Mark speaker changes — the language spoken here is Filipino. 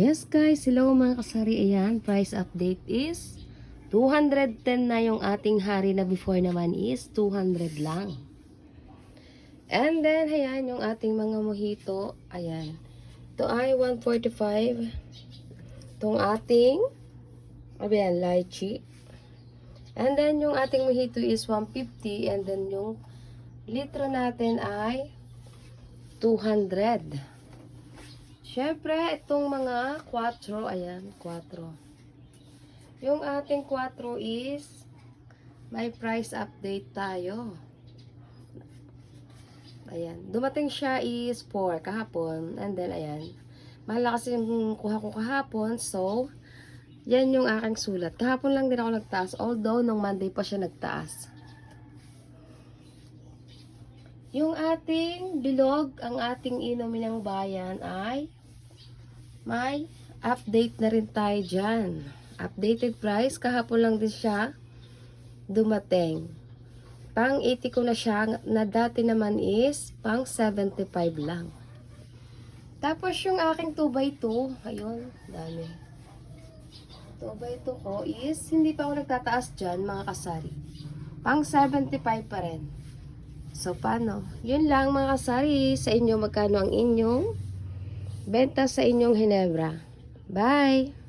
Speaker 1: Yes guys, hello mga kasari. Ayan, price update is 210 na yung ating hari na before naman is 200 lang. And then, ayan, yung ating mga mojito. Ayan. Ito ay 145. Itong ating, ayan, lychee. And then, yung ating mojito is 150. And then, yung litro natin ay 200. Siyempre, itong mga 4, ayan, 4. Yung ating 4 is, may price update tayo. Ayan, dumating siya is 4 kahapon. And then, ayan, malakas yung kuha ko kahapon. So, yan yung aking sulat. Kahapon lang din ako nagtaas. Although, nung Monday pa siya nagtaas. Yung ating bilog, ang ating inumin ng bayan ay may update na rin tayo dyan. Updated price, kahapon lang din siya dumating. Pang 80 ko na siya, na dati naman is pang 75 lang. Tapos yung aking 2x2, ayun, dami. 2x2 ko is, hindi pa ako nagtataas dyan mga kasari. Pang 75 pa rin. So, paano? Yun lang mga kasari, sa inyo magkano ang inyong benta sa inyong Hinebra. Bye!